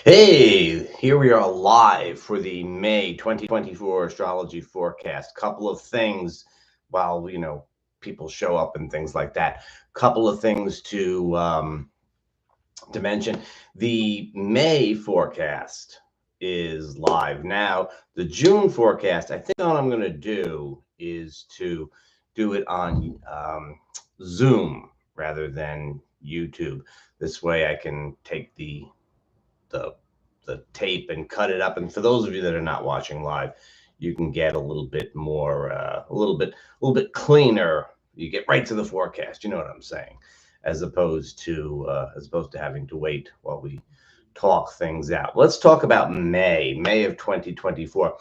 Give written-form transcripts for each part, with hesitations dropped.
Hey, here we are live for the May 2024 astrology forecast. Couple of things while, people show up and things like that. Couple of things to mention. The May forecast is live now. The June forecast, I think all I'm going to do is to do it on Zoom rather than YouTube. This way I can take the the tape and cut it up. And for those of you that are not watching live, you can get a little bit more, a little bit cleaner. You get right to the forecast. You know what I'm saying, as opposed to having to wait while we talk things out. Let's talk about May of 2024.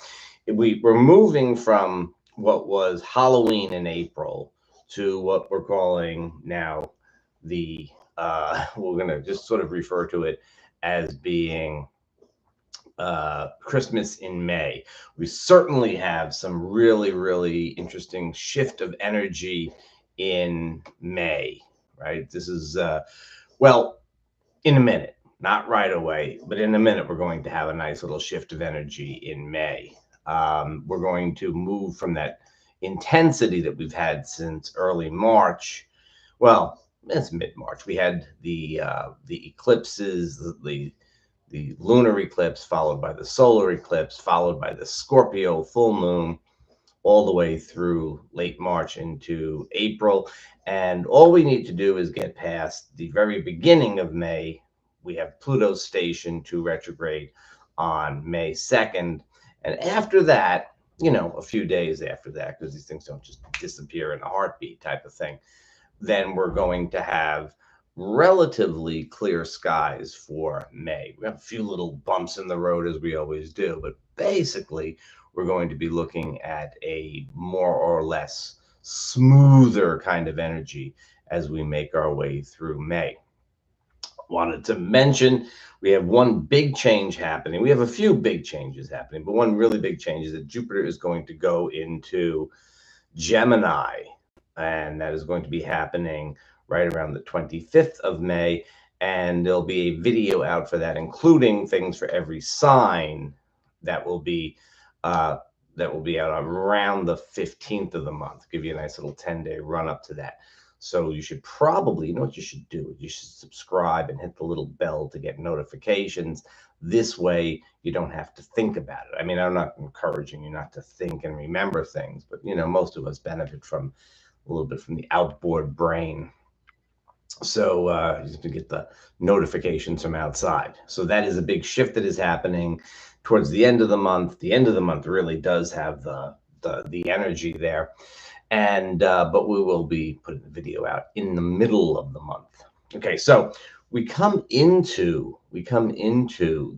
We're moving from what was Halloween in April to what we're calling now the we're going to just sort of refer to it as being Christmas in May. We certainly have some really, really interesting shift of energy in May, right? This is, well, in a minute, not right away, but in a minute, we're going to have a nice little shift of energy in May. We're going to move from that intensity that we've had since early March. Well, it's mid-March. We had the eclipses, the lunar eclipse, followed by the solar eclipse, followed by the Scorpio full moon, all the way through late March into April. And all we need to do is get past the very beginning of May. We have Pluto station to retrograde on May 2nd. And after that, a few days after that, because these things don't just disappear in a heartbeat type of thing, then we're going to have relatively clear skies for May. We have a few little bumps in the road as we always do, but basically we're going to be looking at a more or less smoother kind of energy as we make our way through May. Wanted to mention we have one big change happening. We have a few big changes happening, but one really big change is that Jupiter is going to go into Gemini, and that is going to be happening right around the 25th of May. And there'll be a video out for that, including things for every sign that will be out around the 15th of the month. Give you a nice little 10-day run up to that. So you should probably, what you should do? You should subscribe and hit the little bell to get notifications. This way, you don't have to think about it. I mean, I'm not encouraging you not to think and remember things, but, most of us benefit from a little bit from the outboard brain. So you have to get the notifications from outside. So that is a big shift that is happening towards the end of the month. The end of the month really does have the energy there. And but we will be putting the video out in the middle of the month. Okay, so we come into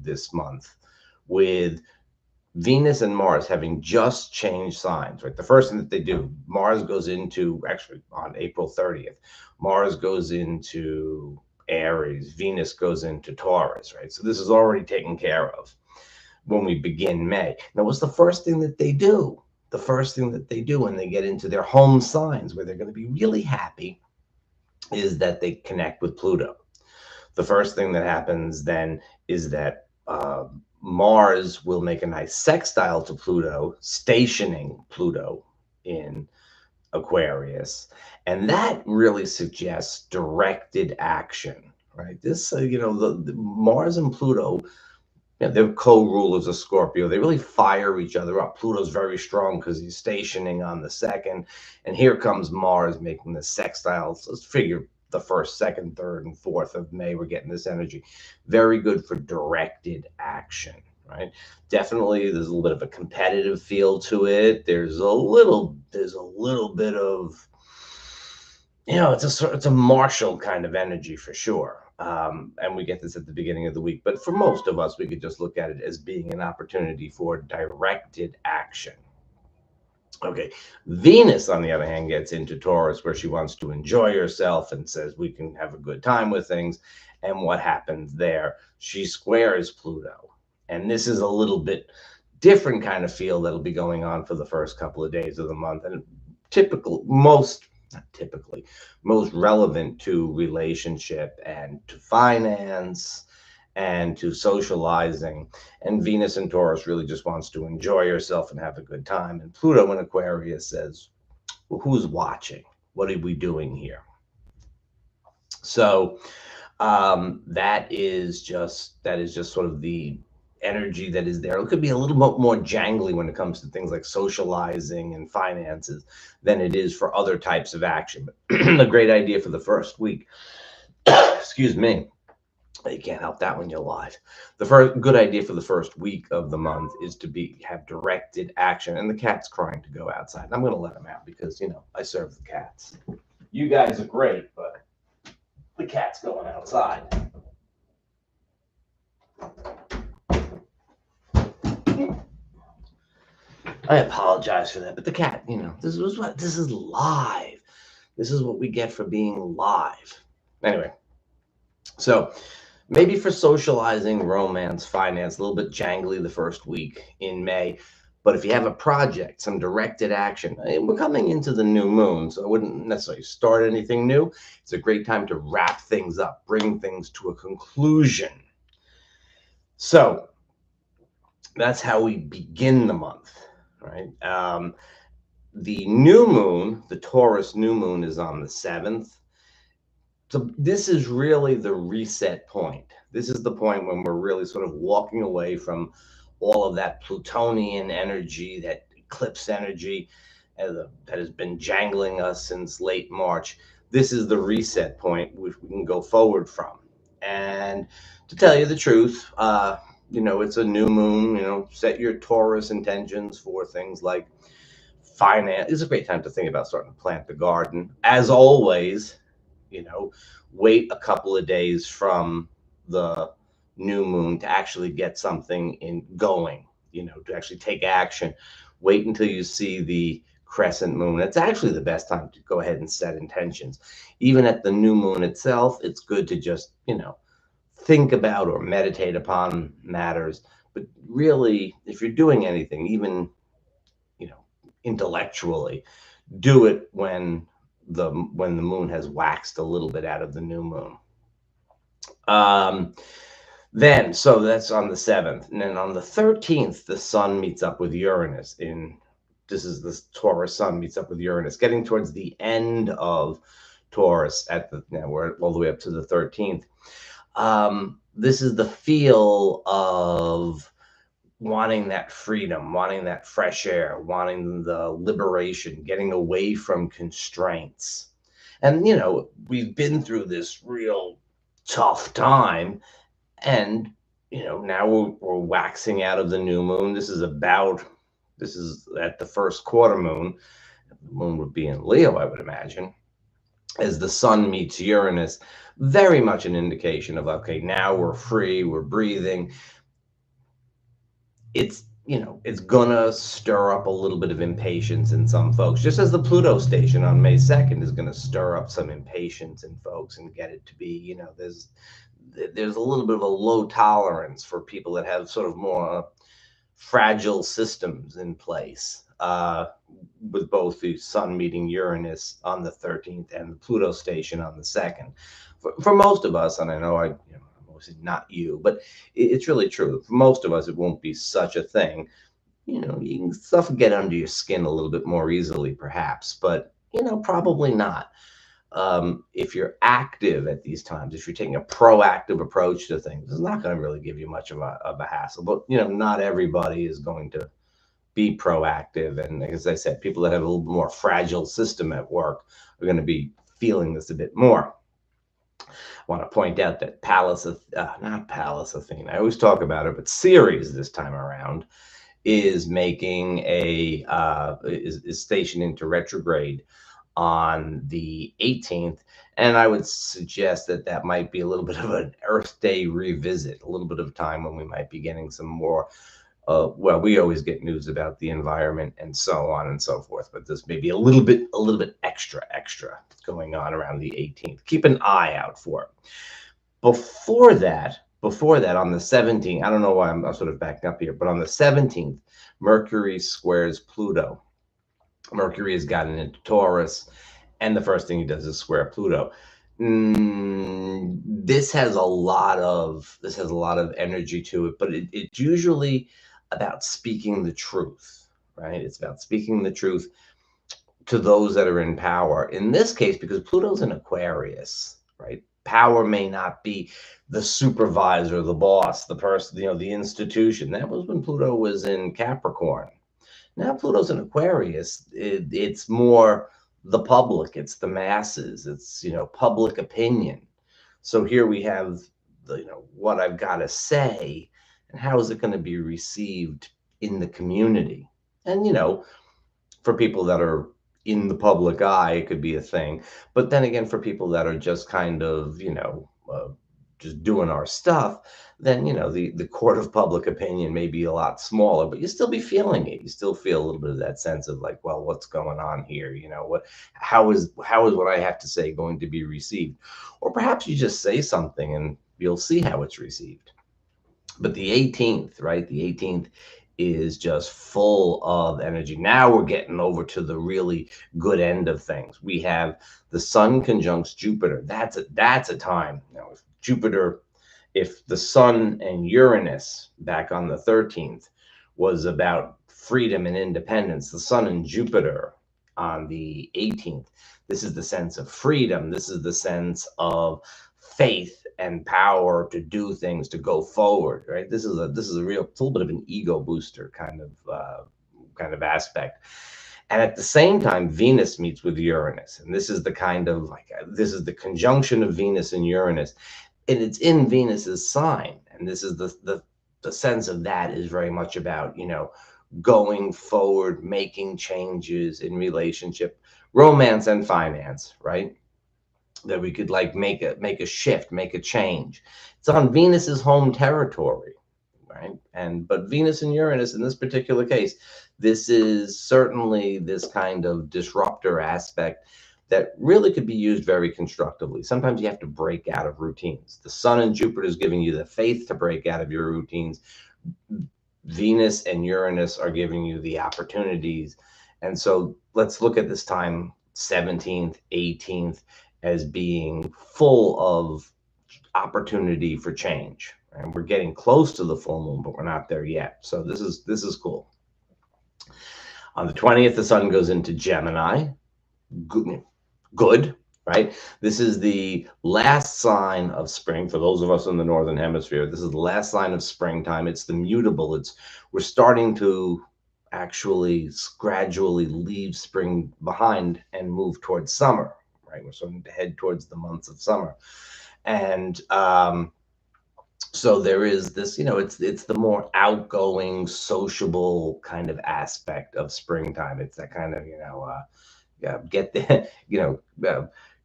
this month with Venus and Mars having just changed signs, right? The first thing that they do, Mars goes into, actually on April 30th, Mars goes into Aries, Venus goes into Taurus, right? So this is already taken care of when we begin May. Now, what's the first thing that they do? The first thing that they do when they get into their home signs, where they're going to be really happy, is that they connect with Pluto. The first thing that happens then is that Mars will make a nice sextile to Pluto, stationing Pluto in Aquarius. And that really suggests directed action, right? This, the Mars and Pluto, they're co-rulers of Scorpio. They really fire each other up. Pluto's very strong because he's stationing on the 2nd. And here comes Mars making the sextile. So let's figure the 1st, 2nd, 3rd, and 4th of May, we're getting this energy. Very good for directed action, right? Definitely, there's a little bit of a competitive feel to it. There's a little bit of, it's a martial kind of energy for sure. And we get this at the beginning of the week. But for most of us, we could just look at it as being an opportunity for directed action. Okay, Venus, on the other hand, gets into Taurus, where she wants to enjoy herself and says we can have a good time with things. And what happens there? She squares Pluto. And this is a little bit different kind of feel that'll be going on for the first couple of days of the month. And most relevant to relationship and to finance and to socializing. And Venus in Taurus really just wants to enjoy yourself and have a good time. And Pluto in Aquarius says, well, who's watching? What are we doing here? So that is just sort of the energy that is there. It could be a little bit more jangly when it comes to things like socializing and finances than it is for other types of action. But a great idea for the first week. Excuse me. You can't help that when you're live. The first good idea for the first week of the month is to have directed action. And the cat's crying to go outside. I'm going to let him out because, I serve the cats. You guys are great, but the cat's going outside. I apologize for that, but the cat, this is live. This is what we get for being live. Anyway, so maybe for socializing, romance, finance, a little bit jangly the first week in May. But if you have a project, some directed action, we're coming into the new moon, so I wouldn't necessarily start anything new. It's a great time to wrap things up, bring things to a conclusion. So that's how we begin the month, right? The new moon, the Taurus new moon, is on the 7th. So this is really the reset point. This is the point when we're really sort of walking away from all of that Plutonian energy, that eclipse energy that has been jangling us since late March. This is the reset point which we can go forward from. And to tell you the truth, it's a new moon. Set your Taurus intentions for things like finance. It's a great time to think about starting to plant the garden. As always, wait a couple of days from the new moon to actually get something going, to actually take action. Wait until you see the crescent moon. It's actually the best time to go ahead and set intentions. Even at the new moon itself, it's good to just, think about or meditate upon matters. But really, if you're doing anything, even, intellectually, do it when the moon has waxed a little bit out of the new moon. So that's on the 7th. And then on the 13th, the sun meets up with Uranus this is the Taurus sun meets up with Uranus, getting towards the end of Taurus we're all the way up to the 13th. This is the feel of wanting that freedom, wanting that fresh air, wanting the liberation, getting away from constraints. And, we've been through this real tough time. And, now we're waxing out of the new moon. This is at the first quarter moon. The moon would be in Leo, I would imagine, as the sun meets Uranus. Very much an indication of, okay, now we're free, we're breathing. It's gonna stir up a little bit of impatience in some folks, just as the Pluto station on May 2nd is gonna stir up some impatience in folks and get it to be, there's a little bit of a low tolerance for people that have sort of more fragile systems in place, with both the sun meeting Uranus on the 13th and the Pluto station on the 2nd. For most of us, and I know obviously not you, but it's really true. For most of us, it won't be such a thing. Stuff will get under your skin a little bit more easily, perhaps, but, probably not. If you're active at these times, if you're taking a proactive approach to things, it's not going to really give you much of a hassle. But, not everybody is going to be proactive. And as I said, people that have a little bit more fragile system at work are going to be feeling this a bit more. I want to point out that not Pallas Athena, I always talk about it, but Ceres this time around is making is stationed into retrograde on the 18th. And I would suggest that might be a little bit of an Earth Day revisit, a little bit of time when we might be getting some more, we always get news about the environment and so on and so forth, but this may be a little bit extra going on around the 18th. Keep an eye out for it. Before that, on the 17th, I don't know why I'm sort of backing up here, but on the 17th, Mercury squares Pluto. Mercury has gotten into Taurus, and the first thing he does is square Pluto. This has a lot of energy to it, but it's usually about speaking the truth, right? It's about speaking the truth to those that are in power. In this case, because Pluto's in Aquarius, right? Power may not be the supervisor, the boss, the person, the institution. That was when Pluto was in Capricorn. Now Pluto's in Aquarius. It's more the public, it's the masses, it's public opinion. So here we have what I've got to say, and how is it going to be received in the community? And for people that are in the public eye, it could be a thing. But then again, for people that are just kind of, just doing our stuff, then, the court of public opinion may be a lot smaller, but you still be feeling it. You still feel a little bit of that sense of like, well, what's going on here? How is what I have to say going to be received? Or perhaps you just say something and you'll see how it's received. But the 18th, right? The 18th is just full of energy. Now we're getting over to the really good end of things. We have the Sun conjuncts Jupiter. That's a time. Now, if the Sun and Uranus back on the 13th was about freedom and independence, the Sun and Jupiter on the 18th, this is the sense of freedom. This is the sense of faith and power to do things, to go forward, right? This is a real, it's a little bit of an ego booster kind of aspect. And at the same time, Venus meets with Uranus, and this is the kind of like this is the conjunction of Venus and Uranus, and it's in Venus's sign. And this is the sense of that is very much about going forward, making changes in relationship, romance, and finance, right? That we could like make a shift, make a change. It's on Venus's home territory, right? But Venus and Uranus in this particular case, this is certainly this kind of disruptor aspect that really could be used very constructively. Sometimes you have to break out of routines. The Sun and Jupiter is giving you the faith to break out of your routines. Venus and Uranus are giving you the opportunities. And so let's look at this time, 17th, 18th, as being full of opportunity for change. And we're getting close to the full moon, but we're not there yet. So this is cool. On the 20th, the Sun goes into Gemini. Good, right? This is the last sign of spring for those of us in the northern hemisphere. This is the last sign of springtime. It's the mutable. We're starting to actually gradually leave spring behind and move towards summer, right? We're starting to head towards the months of summer. And so there is this, it's the more outgoing, sociable kind of aspect of springtime. It's that kind of, get the,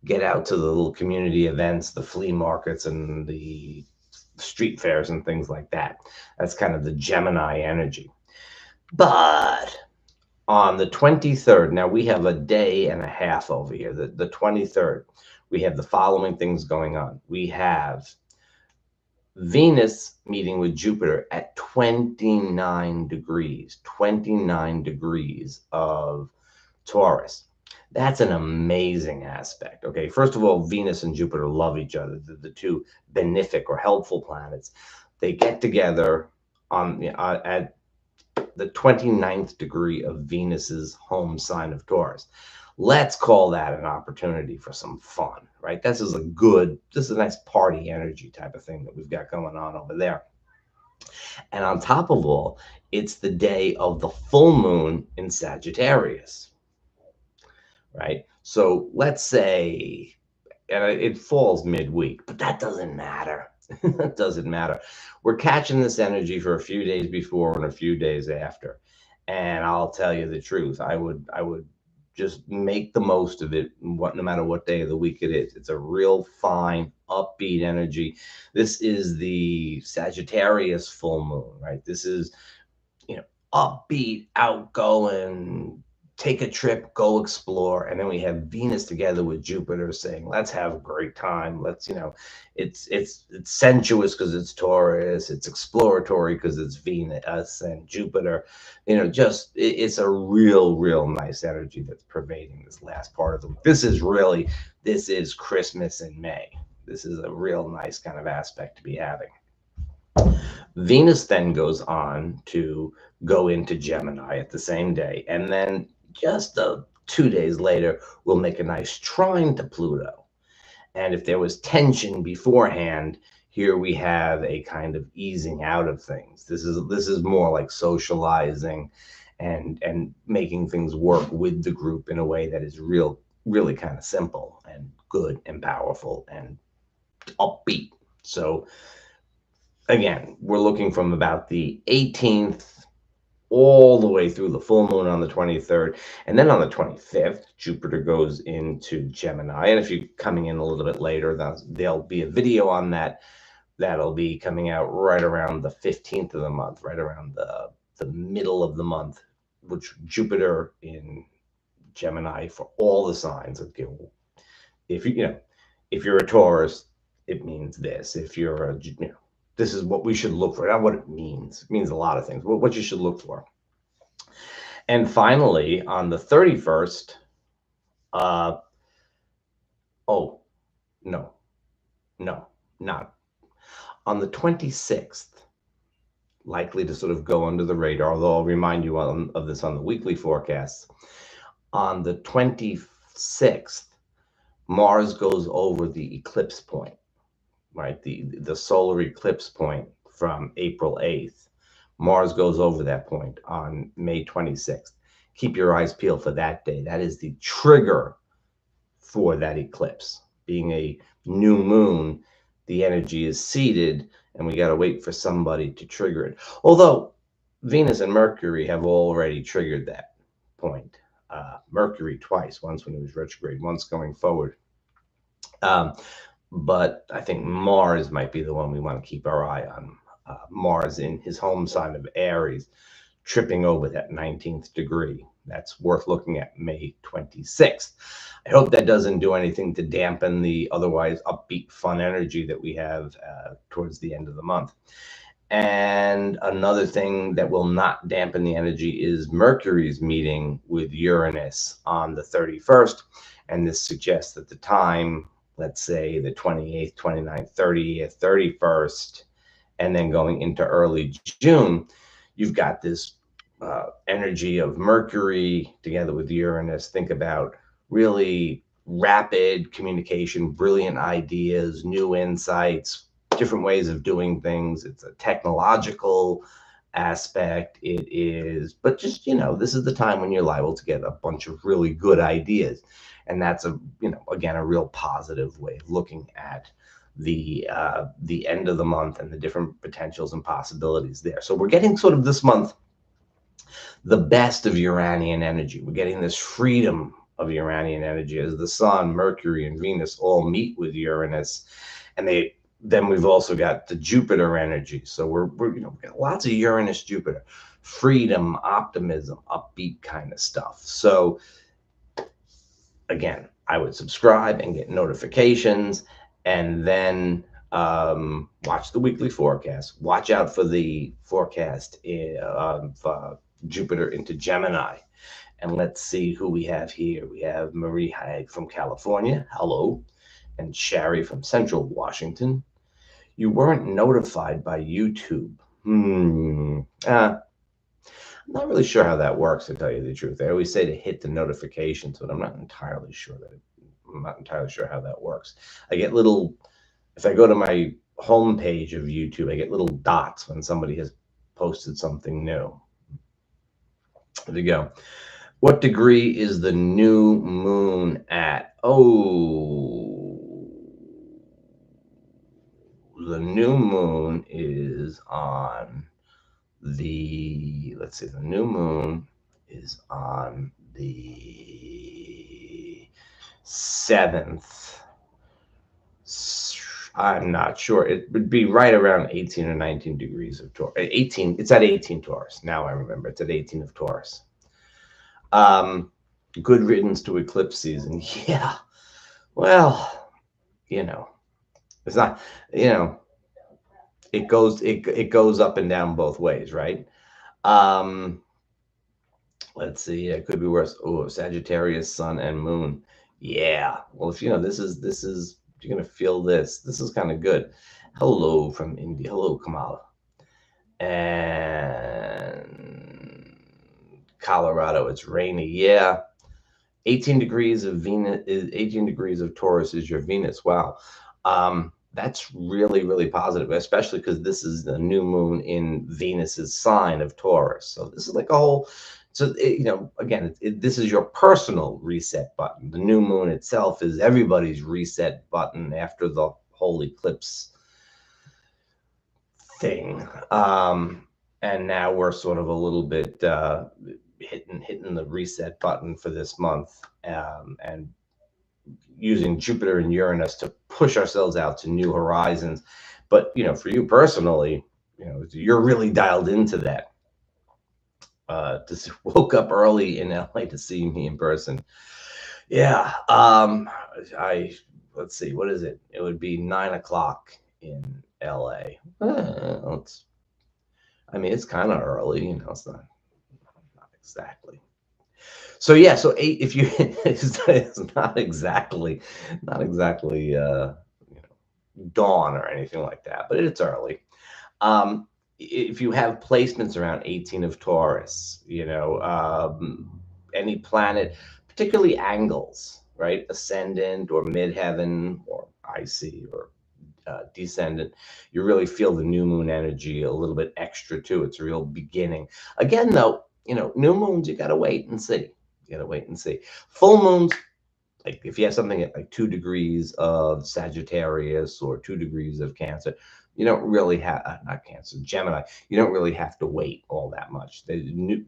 get out to the little community events, the flea markets, and the street fairs and things like that. That's kind of the Gemini energy. But on the 23rd, now we have a day and a half over here. The 23rd, we have the following things going on. We have Venus meeting with Jupiter at 29 degrees of Taurus. That's an amazing aspect. Okay, first of all, Venus and Jupiter love each other. The two benefic or helpful planets. They get together at the 29th degree of Venus's home sign of Taurus. Let's call that an opportunity for some fun, right? This is a nice party energy type of thing that we've got going on over there. And on top of all, it's the day of the full moon in Sagittarius, right? So let's say, and it falls midweek, but that doesn't matter. That doesn't matter. We're catching this energy for a few days before and a few days after. And I'll tell you the truth. I would just make the most of it, no matter what day of the week it is. It's a real fine, upbeat energy. This is the Sagittarius full moon, right? This is, upbeat, outgoing, take a trip, go explore. And then we have Venus together with Jupiter saying, let's have a great time. Let's, it's sensuous because it's Taurus, it's exploratory because it's Venus and Jupiter. It's a real nice energy that's pervading this last part of the week. This is Christmas in May. This is a real nice kind of aspect to be having. Venus then goes on to go into Gemini at the same day, and then just 2 days later, we'll make a nice trine to Pluto. And if there was tension beforehand, here we have a kind of easing out of things. This is more like socializing and making things work with the group in a way that is really kind of simple and good and powerful and upbeat. So again, we're looking from about the 18th all the way through the full moon on the 23rd. And then on the 25th, Jupiter goes into Gemini. And if you're coming in a little bit later, there'll be a video on that. That'll be coming out right around the 15th of the month, right around the middle of the month, which Jupiter in Gemini for all the signs. If you're a Taurus, it means this. If you're this is what we should look for. Not what it means. It means a lot of things. What you should look for. And finally, on the 31st, not. On the 26th, likely to sort of go under the radar, although I'll remind you of this on the weekly forecasts. On the 26th, Mars goes over the eclipse point. Right, the solar eclipse point from April 8th. Mars goes over that point on May 26th. Keep your eyes peeled for that day. That is the trigger for that eclipse. Being a new moon, the energy is seated, and we got to wait for somebody to trigger it. Although Venus and Mercury have already triggered that point. Mercury twice, once when it was retrograde, once going forward. But I think Mars might be the one we want to keep our eye on. Mars in his home sign of Aries, tripping over that 19th degree. That's worth looking at May 26th. I hope that doesn't do anything to dampen the otherwise upbeat, fun energy that we have towards the end of the month. And another thing that will not dampen the energy is Mercury's meeting with Uranus on the 31st. And this suggests that the time, let's say the 28th, 29th, 30th, 31st, and then going into early June, you've got this energy of Mercury together with Uranus. Think about really rapid communication, brilliant ideas, new insights, different ways of doing things. It's a technological aspect. It is, but just, this is the time when you're liable to get a bunch of really good ideas. And that's again, a real positive way of looking at the end of the month and the different potentials and possibilities there. So we're getting sort of this month the best of Uranian energy. We're getting this freedom of Uranian energy as the Sun, Mercury, and Venus all meet with Uranus, and then we've also got the Jupiter energy. So we're we've got lots of Uranus, Jupiter, freedom, optimism, upbeat kind of stuff. So again, I would subscribe and get notifications, and then watch the weekly forecast. Watch out for the forecast of Jupiter into Gemini. And let's see who we have here. We have Marie Haig from California. Hello. And Shari from Central Washington. You weren't notified by YouTube. I'm not really sure how that works, to tell you the truth. They always say to hit the notifications, but I'm not entirely sure how that works. I get if I go to my home page of YouTube, I get little dots when somebody has posted something new. There you go. What degree is the new moon at? The new moon is on the, let's see, the new moon is on the 7th. I'm not sure. It would be right around 18 or 19 degrees of Taurus. 18, it's at 18 Taurus. Now I remember, it's at 18 of Taurus. Good riddance to eclipse season. Yeah. Well, you know, it's not, you know, it goes up and down both ways, right? Um, let's see. It could be worse. Oh, Sagittarius, Sun and Moon. Yeah. Well, if you know, this is you're gonna feel this. This is kind of good. Hello from India. Hello, Kamala. And Colorado, it's rainy. Yeah. 18 degrees of Venus is 18 degrees of Taurus is your Venus. Wow. That's really, really positive, especially because this is the new moon in Venus's sign of Taurus. So this is like a whole, so again, this is your personal reset button. The new moon itself is everybody's reset button after the whole eclipse thing. And now we're sort of a little bit hitting the reset button for this month, and using Jupiter and Uranus to push ourselves out to new horizons. But for you personally, you're really dialed into that. Just woke up early in LA to see me in person. Yeah. I Let's see, what is it? It would be 9 o'clock in LA. It's kind of early, it's not exactly. So yeah, so eight. If you, it's not exactly dawn or anything like that, but it's early. If you have placements around 18 of Taurus, any planet, particularly angles, right? Ascendant or midheaven or IC or descendant, you really feel the new moon energy a little bit extra too. It's a real beginning. Again, though, new moons, you got to wait and see. You got to wait and see. Full moons, like if you have something at like 2 degrees of Sagittarius or 2 degrees of Cancer, you don't really have, not Cancer, Gemini, you don't really have to wait all that much.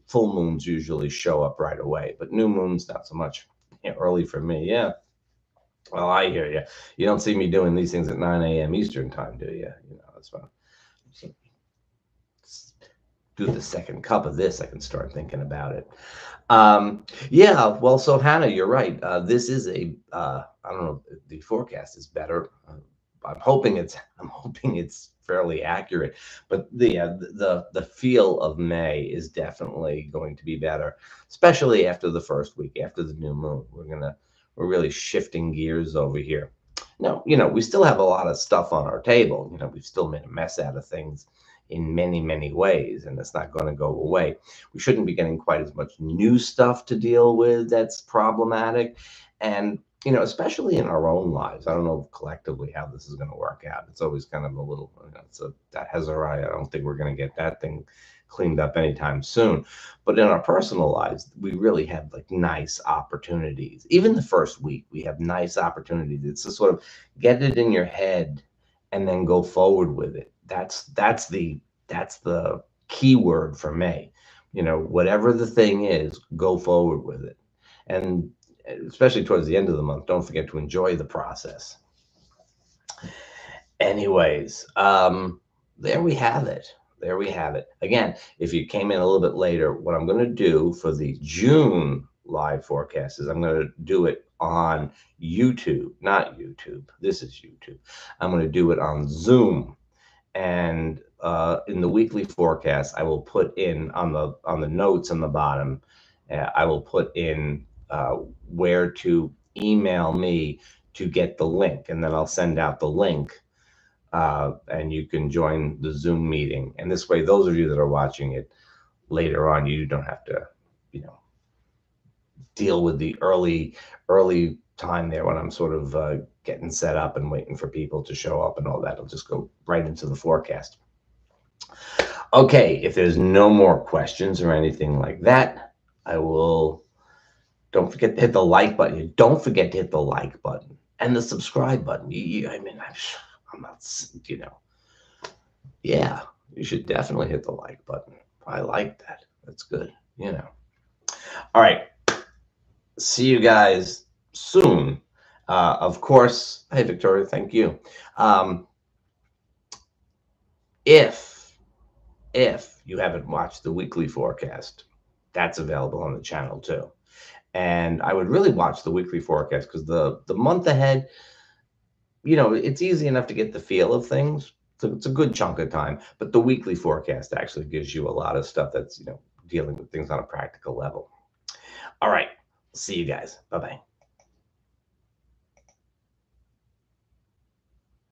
Full moons usually show up right away, but new moons, not so much. Early for me. Yeah. Well, I hear you. You don't see me doing these things at 9 a.m. Eastern time, do you? That's fine. So, do the second cup of this, I can start thinking about it. Yeah, well, so Hannah, you're right. This is I don't know if the forecast is better. I'm hoping it's fairly accurate, but the feel of May is definitely going to be better, especially after the first week, after the new moon. We're really shifting gears over here. No, we still have a lot of stuff on our table. We've still made a mess out of things in many, many ways, and it's not going to go away. We shouldn't be getting quite as much new stuff to deal with that's problematic. And, especially in our own lives, I don't know collectively how this is going to work out. It's always kind of a little, that has a right. I don't think we're going to get that thing cleaned up anytime soon. But in our personal lives, we really have like nice opportunities. Even the first week, we have nice opportunities. It's to sort of get it in your head and then go forward with it. That's the key word for May. Whatever the thing is, go forward with it. And especially towards the end of the month, don't forget to enjoy the process. Anyways, there we have it. There we have it. Again, if you came in a little bit later, what I'm going to do for the June live forecast is I'm going to do it on YouTube, not YouTube. This is YouTube. I'm going to do it on Zoom. And in the weekly forecast, I will put in on the notes on the bottom, I will put in where to email me to get the link, and then I'll send out the link, and you can join the Zoom meeting. And this way, those of you that are watching it later on, you don't have to, deal with the early time there when I'm sort of getting set up and waiting for people to show up and all that. I'll just go right into the forecast. Okay, if there's no more questions or anything like that, don't forget to hit the like button. Don't forget to hit the like button and the subscribe button. I'm not, yeah, you should definitely hit the like button. I like that. That's good, All right. See you guys soon. Of course, hey, Victoria, thank you. If you haven't watched the weekly forecast, that's available on the channel too. And I would really watch the weekly forecast, because the month ahead, it's easy enough to get the feel of things. So it's a good chunk of time, but the weekly forecast actually gives you a lot of stuff that's, dealing with things on a practical level. All right. See you guys. Bye-bye.